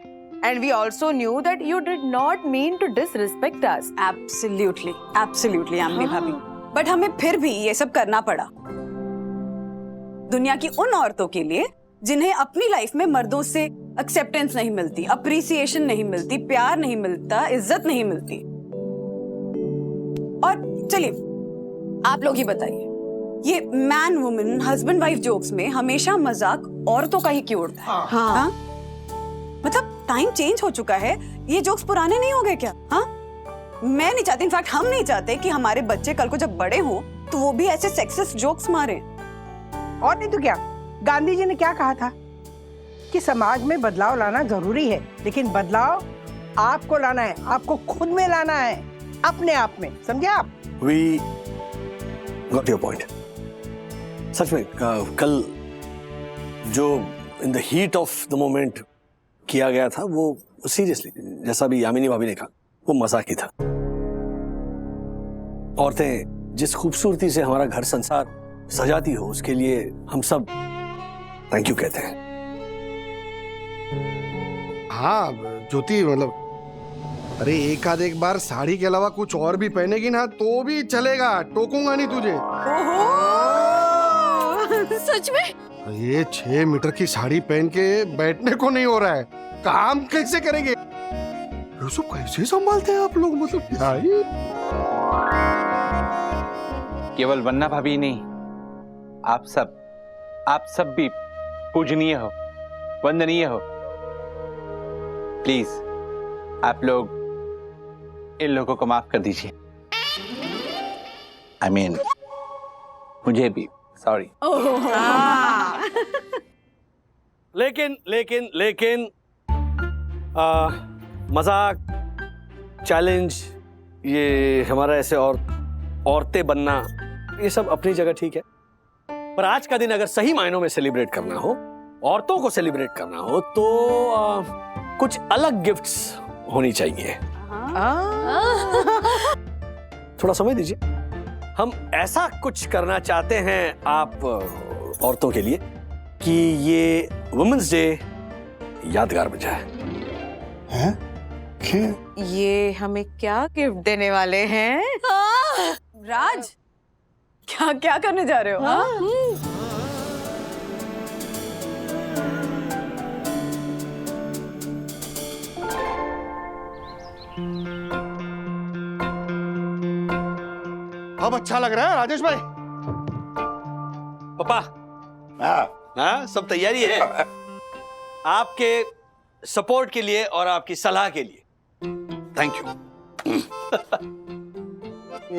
And we also knew that you did not mean to disrespect us. Absolutely, absolutely, Yamini भाभी। बट हमें फिर भी ये सब करना पड़ा दुनिया की उन औरतों के लिए जिन्हें अपनी लाइफ में मर्दों से एक्सेप्टेंस नहीं मिलती, अप्रिसिएशन नहीं मिलती, प्यार नहीं मिलता, इज्जत नहीं मिलती। और चलिए आप लोग ही बताइए, ये man woman husband wife jokes में हमेशा मजाक औरतों का ही क्यों उड़ता है? हाँ? मतलब टाइम चेंज हो चुका है, ये जोक्स पुराने नहीं हो गए क्या? हाँ? मैं नहीं चाहती, इनफैक्ट हम नहीं चाहते कि हमारे बच्चे कल को जब बड़े हों तो वो भी ऐसे सेक्सिस्ट जोक्स मारे। और नहीं तो क्या। गांधी जी ने क्या कहा था कि समाज में बदलाव लाना जरूरी है, लेकिन बदलाव आपको लाना है, आपको खुद में लाना है, अपने आप में। समझे आप? We got your point. सच में कल जो in the heat of the moment किया गया था वो सीरियसली, जैसा भी यामिनी भाभी ने कहा, वो मजाक ही था। औरतें जिस खूबसूरती से हमारा घर संसार सजाती हो, उसके लिए हम सब थैंक यू कहते हैं। हाँ ज्योति, मतलब अरे एक बार साड़ी के अलावा कुछ और भी पहनेगी ना तो भी चलेगा, टोकूंगा नहीं तुझे। सच में? ये 6 मीटर की साड़ी पहन के बैठने को नहीं हो रहा है, काम कैसे करेंगे? ये सब कैसे संभालते हैं आप लोग? मतलब क्या ही? केवल वन्ना भाभी ही नहीं, आप सब भी पूजनीय हो, वंदनीय हो। प्लीज आप लोग इन लोगों को माफ कर दीजिए। I mean, मुझे भी सॉरी। लेकिन मजाक, चैलेंज, ये हमारा ऐसे औरतें बनना, ये सब अपनी जगह ठीक है। पर आज का दिन अगर सही मायनों में सेलिब्रेट करना हो, औरतों को सेलिब्रेट करना हो, तो कुछ अलग गिफ्ट्स होनी चाहिए। थोड़ा समय दीजिए, हम ऐसा कुछ करना चाहते हैं आप औरतों के लिए कि ये वुमेन्स डे यादगार बन जाए। हैं? ये हमें क्या गिफ्ट देने वाले हैं? राज, क्या क्या करने जा रहे हो? अब अच्छा लग रहा है राजेश भाई? पापा, हाँ, सब तैयारी है आपके सपोर्ट के लिए और आपकी सलाह के लिए। Thank you.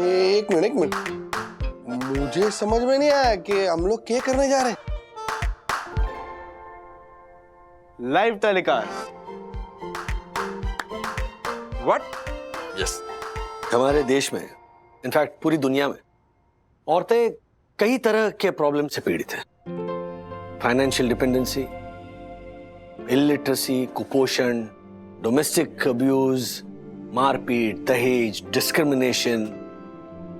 एक मिनट, मुझे समझ में नहीं आया कि हम लोग क्या करने जा रहे हैं। Live telecast. व्हाट? यस, हमारे देश में, इनफैक्ट पूरी दुनिया में, औरतें कई तरह के प्रॉब्लम से पीड़ित हैं। फाइनेंशियल डिपेंडेंसी, इलिटरेसी, कुपोषण, डोमेस्टिक अब्यूज, मारपीट, दहेज, डिस्क्रिमिनेशन,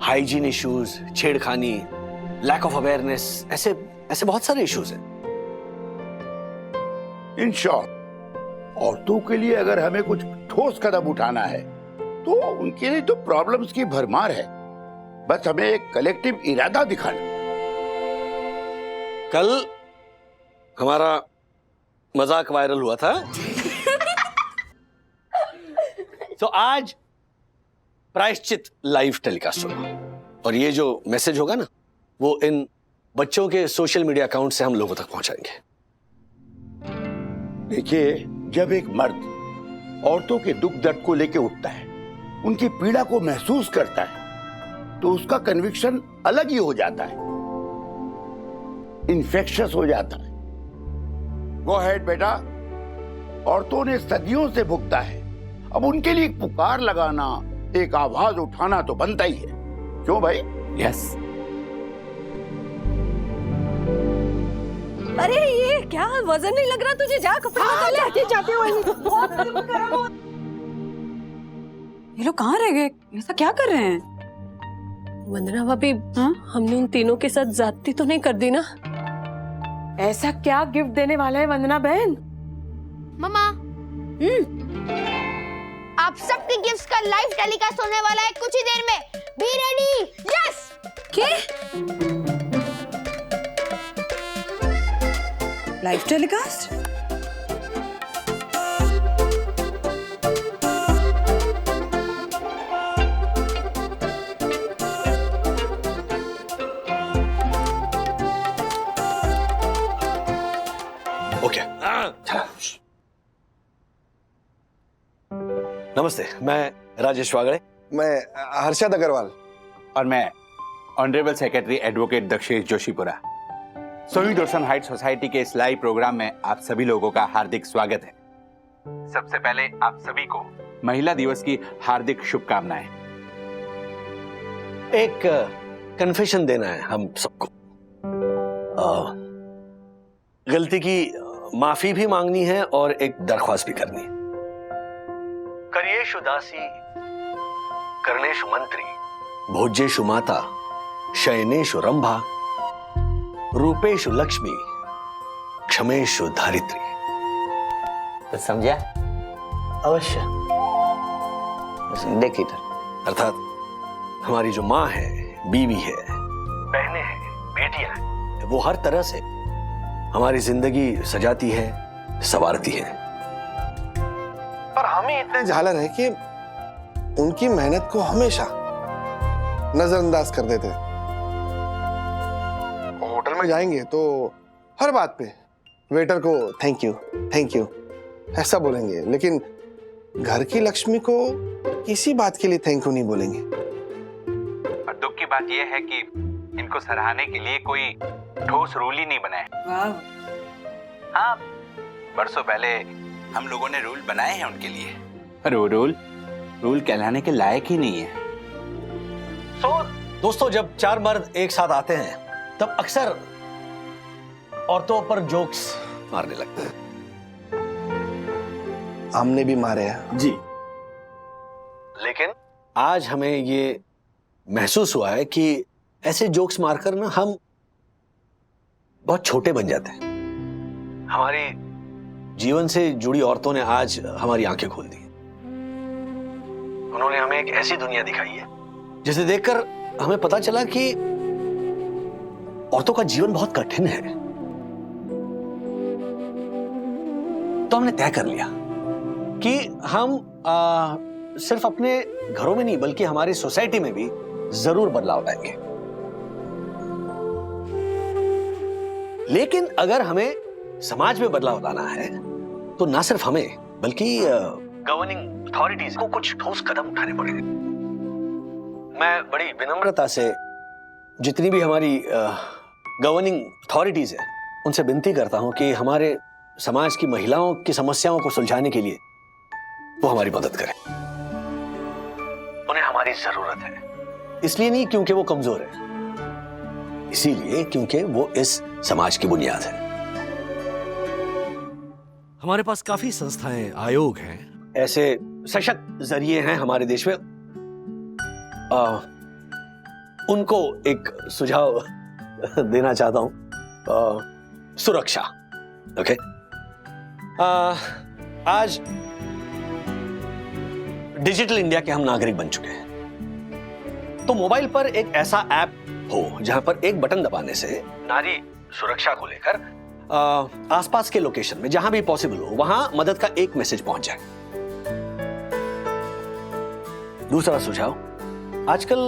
हाइजीन इश्यूज, छेड़खानी, लैक ऑफ अवेयरनेस, ऐसे बहुत सारे इश्यूज हैं। इन शॉर्ट, औरतों के लिए अगर हमें कुछ ठोस कदम उठाना है तो उनके लिए तो प्रॉब्लम्स की भरमार है, बस हमें एक कलेक्टिव इरादा दिखाना। कल हमारा मजाक वायरल हुआ था तो आज प्रायश्चित लाइव टेलीकास्ट होगा, और ये जो मैसेज होगा ना, वो इन बच्चों के सोशल मीडिया अकाउंट से हम लोगों तक पहुंचाएंगे। देखिए, जब एक मर्द औरतों के दुख दर्द को लेकर उठता है, उनकी पीड़ा को महसूस करता है, तो उसका कन्विक्शन अलग ही हो जाता है, इन्फेक्शस हो जाता है। गो अहेड बेटा, औरतों ने सदियों से भुगता है, अब उनके लिए एक पुकार लगाना, एक आवाज उठाना तो बनता ही है। क्यों भाई? यस। अरे ये क्या, वजन नहीं लग रहा तुझे? जा कपड़े बदल ले। जाते हुए ये लोग कहाँ रह गए? ऐसा क्या कर रहे हैं? वंदना भाभी, हमने उन तीनों के साथ ज्यादती तो नहीं कर दी ना? ऐसा क्या गिफ्ट देने वाला है वंदना बहन? मम्मा, आप सबके गिफ्ट्स का लाइव टेलीकास्ट होने वाला है कुछ ही देर में। Be ready. Yes. Live telecast? Okay. नमस्ते, मैं राजेश वागड़े। मैं हर्षद अग्रवाल। और मैं honourable secretary advocate Dakshesh Joshipura. सोई दर्शन हाइट सोसाइटी के इस लाइव प्रोग्राम में आप सभी लोगों का हार्दिक स्वागत है। सबसे पहले आप सभी को महिला दिवस की हार्दिक शुभकामनाएं। एक कन्फेशन देना है हम सबको। गलती की माफी भी मांगनी है और एक दरख्वास्त भी करनी है। करियेषु दासी, कर्णेषु मंत्री, भोज्येषु माता, शयनेषु रंभा, रूपेषु लक्ष्मी, क्षमेषु धारित्री। तो समझा? अवश्य। देखिए, अर्थात हमारी जो माँ है, बीवी है, बहनें हैं, बेटियां हैं, वो हर तरह से हमारी जिंदगी सजाती है, संवारती है। पर हमें इतने झालर है कि उनकी मेहनत को हमेशा नजरअंदाज कर देते हैं। होटल में जाएंगे तो हर बात पे वेटर को थैंक यू ऐसा बोलेंगे, लेकिन घर की लक्ष्मी को किसी बात के लिए थैंक यू नहीं बोलेंगे। और दुख की बात यह है कि इनको सराहने के लिए कोई ठोस रूल ही नहीं बना है। हाँ, बरसों पहले हम लोगों ने रूल बनाए हैं उनके लिए, पर वो रूल कहलाने के लायक ही नहीं है। दोस्तों, जब चार मर्द एक साथ आते हैं तब अक्सर औरतों पर जोक्स मारने लगते हैं। हमने भी मारे हैं जी, लेकिन आज हमें ये महसूस हुआ है कि ऐसे जोक्स मारकर ना हम बहुत छोटे बन जाते हैं। हमारे जीवन से जुड़ी औरतों ने आज हमारी आंखें खोल दी। उन्होंने हमें एक ऐसी दुनिया दिखाई है जिसे देखकर हमें पता चला कि औरतों का जीवन बहुत कठिन है। तो हमने तय कर लिया कि हम सिर्फ अपने घरों में नहीं बल्कि हमारी सोसाइटी में भी जरूर बदलाव लाएंगे। लेकिन अगर हमें समाज में बदलाव लाना है तो ना सिर्फ हमें बल्कि गवर्निंग अथॉरिटीज को कुछ ठोस कदम उठाने पड़ेंगे। मैं बड़ी विनम्रता से जितनी भी हमारी गवर्निंग अथॉरिटीज है उनसे विनती करता हूं कि हमारे समाज की महिलाओं की समस्याओं को सुलझाने के लिए वो हमारी मदद करें। उन्हें हमारी जरूरत है, इसलिए नहीं क्योंकि वो कमजोर है, इसीलिए क्योंकि वो इस समाज की बुनियाद है। हमारे पास काफी संस्थाएं, आयोग हैं, ऐसे सशक्त जरिए हैं हमारे देश में। उनको एक सुझाव देना चाहता हूं। सुरक्षा, ओके। आज डिजिटल इंडिया के हम नागरिक बन चुके हैं, तो मोबाइल पर एक ऐसा ऐप हो जहां पर एक बटन दबाने से नारी सुरक्षा को लेकर आसपास के लोकेशन में जहां भी पॉसिबल हो वहां मदद का एक मैसेज पहुंच जाए। दूसरा सुझाव, आजकल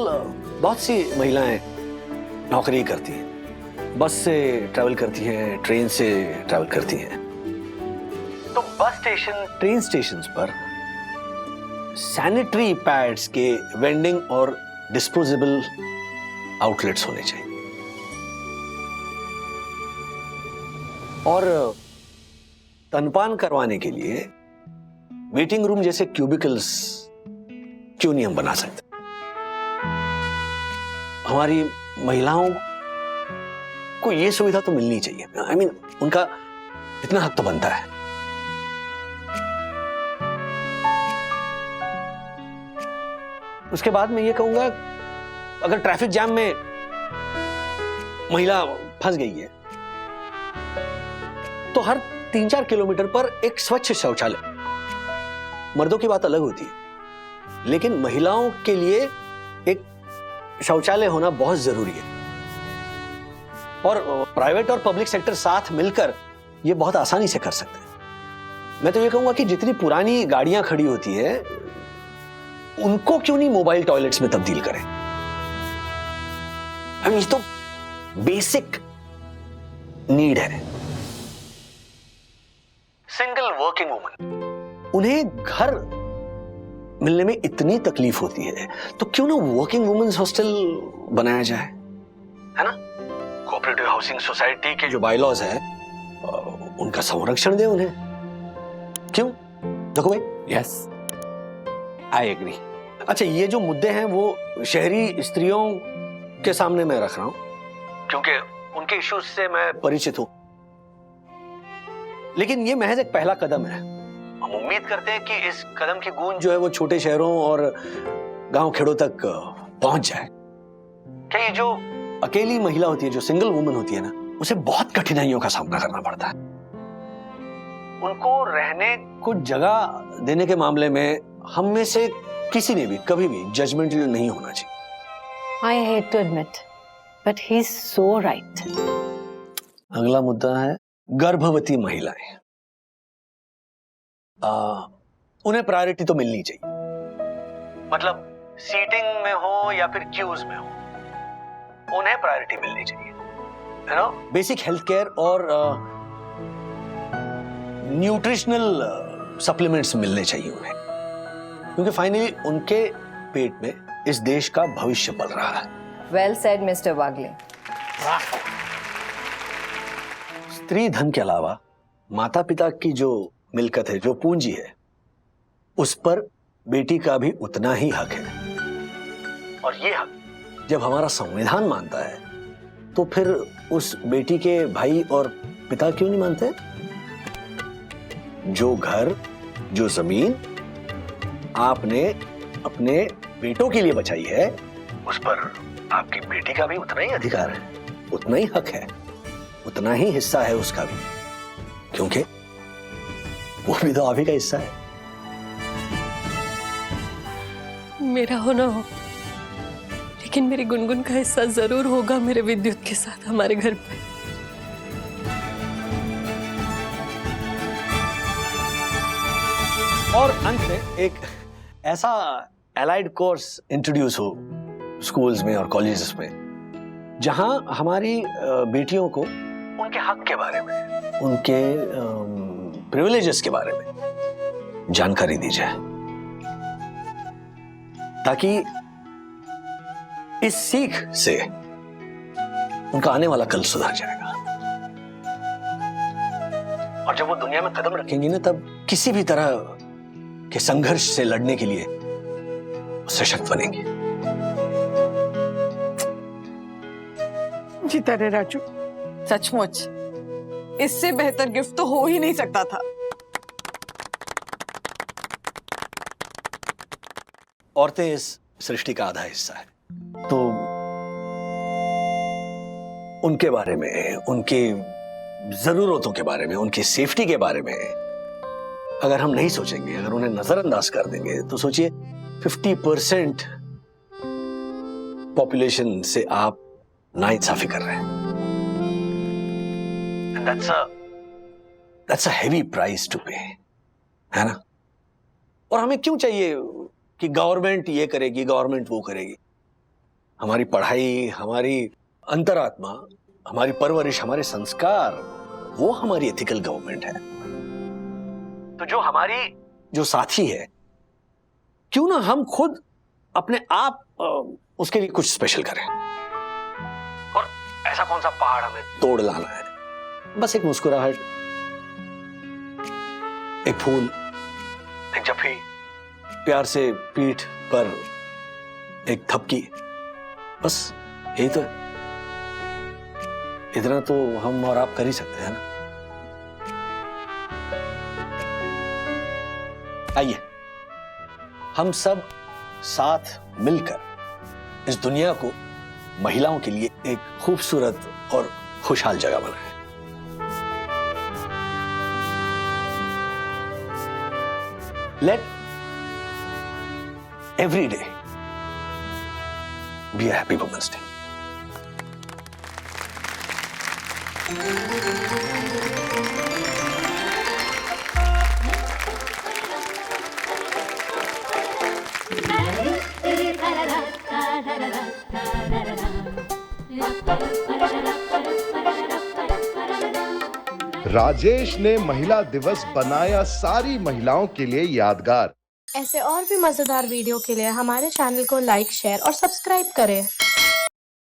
बहुत सी महिलाएं नौकरी करती हैं, बस से ट्रैवल करती हैं, ट्रेन से ट्रैवल करती हैं, तो बस स्टेशन, ट्रेन स्टेशंस पर सैनिटरी पैड्स के वेंडिंग और डिस्पोजेबल आउटलेट्स होने चाहिए। और स्तनपान करवाने के लिए वेटिंग रूम जैसे क्यूबिकल्स क्यों नहीं हम बना सकते? हमारी महिलाओं को ये सुविधा तो मिलनी चाहिए। I mean, उनका इतना हक तो बनता है। उसके बाद मैं ये कहूंगा, अगर ट्रैफिक जैम में महिला फंस गई है तो हर 3-4 किलोमीटर पर एक स्वच्छ शौचालय, मर्दों की बात अलग होती है लेकिन महिलाओं के लिए एक शौचालय होना बहुत जरूरी है। और प्राइवेट और पब्लिक सेक्टर साथ मिलकर ये बहुत आसानी से कर सकते हैं। मैं तो ये कहूंगा कि जितनी पुरानी गाड़ियां खड़ी होती है उनको क्यों नहीं मोबाइल टॉयलेट्स में तब्दील करें? ये तो बेसिक नीड है। सिंगल वर्किंग वुमन, उन्हें घर मिलने में इतनी तकलीफ होती है तो क्यों ना वर्किंग वुमेन्स हॉस्टल बनाया जाए, है ना? कोऑपरेटिव हाउसिंग सोसाइटी के जो बायलॉज है उनका संरक्षण दे उन्हें। क्यों? देखो भाई, यस, आई एग्री। अच्छा, ये जो मुद्दे हैं वो शहरी स्त्रियों के सामने मैं रख रहा हूं क्योंकि उनके इश्यूज से मैं परिचित हूं, लेकिन ये महज एक पहला कदम है। हम उम्मीद करते हैं कि इस कदम की गूंज जो है वो छोटे शहरों और गांव खेड़ों तक पहुंच जाए। क्या ये जो अकेली महिला होती है, जो सिंगल वुमन होती है ना, उसे बहुत कठिनाइयों का सामना करना पड़ता है। उनको रहने को जगह देने के मामले में हम में से किसी ने भी कभी भी जजमेंटल नहीं होना चाहिए। I hate to admit, but he's so right. अगला मुद्दा है गर्भवती महिलाएं। उन्हें प्रायोरिटी तो मिलनी चाहिए, मतलब सीटिंग में हो या फिर क्यूज में हो, उन्हें प्रायोरिटी मिलनी चाहिए, है ना। बेसिक हेल्थ केयर और न्यूट्रिशनल सप्लीमेंट्स मिलने चाहिए उन्हें, क्योंकि फाइनली उनके पेट में इस देश का भविष्य पल रहा है। वेल सेड मिस्टर वागले। स्त्री धन के अलावा माता पिता की जो मिलकत है, जो पूंजी है, उस पर बेटी का भी उतना ही हक है। और ये हक जब हमारा संविधान मानता है तो फिर उस बेटी के भाई और पिता क्यों नहीं मानते? जो घर, जो जमीन आपने अपने बेटों के लिए बचाई है, उस पर आपकी बेटी का भी उतना ही अधिकार है, उतना ही हक है, उतना ही हिस्सा है उसका भी, क्योंकि वो भी तो आप ही का हिस्सा है। मेरा होना हो, लेकिन मेरी गुनगुन का हिस्सा जरूर होगा मेरे विद्युत के साथ हमारे घर पे। और अंत में एक ऐसा एलाइड कोर्स इंट्रोड्यूस हो स्कूल्स में और कॉलेजेस में, जहां हमारी बेटियों को उनके हक के बारे में, उनके प्रिविलेजेस के बारे में जानकारी दी जाए, ताकि इस सीख से उनका आने वाला कल सुधर जाएगा। और जब वो दुनिया में कदम रखेंगी ना, तब किसी भी तरह के संघर्ष से लड़ने के लिए सशक्त बनेंगी। जीता रे राजू। सचमुच इससे बेहतर गिफ्ट तो हो ही नहीं सकता था। औरतें इस सृष्टि का आधा हिस्सा है, तो उनके बारे में, उनकी जरूरतों के बारे में, उनकी सेफ्टी के बारे में अगर हम नहीं सोचेंगे, अगर उन्हें नजरअंदाज कर देंगे, तो सोचिए 50% पॉपुलेशन से आप नाइंसाफी कर रहे हैं। And that's a heavy price to pay, है ना। और हमें क्यों चाहिए कि गवर्नमेंट ये करेगी, गवर्नमेंट वो करेगी? हमारी पढ़ाई, हमारी अंतरात्मा, हमारी परवरिश, हमारे संस्कार, वो हमारी एथिकल गवर्नमेंट है। तो जो हमारी जो साथी है, क्यों ना हम खुद अपने आप उसके लिए कुछ स्पेशल करें। और ऐसा कौन सा पहाड़ हमें तोड़ लाना है? बस एक मुस्कुराहट, एक फूल, एक जफ्फी, प्यार से पीठ पर एक थपकी, बस यही तो है। इतना तो हम और आप कर ही सकते हैं ना। आइए हम सब साथ मिलकर इस दुनिया को महिलाओं के लिए एक खूबसूरत और खुशहाल जगह बनाएं। Let every day be a happy Women's Day. Rajesh ने महिला दिवस बनाया सारी महिलाओं के लिए यादगार। ऐसे और भी मजेदार वीडियो के लिए हमारे चैनल को लाइक, शेयर और सब्सक्राइब करें।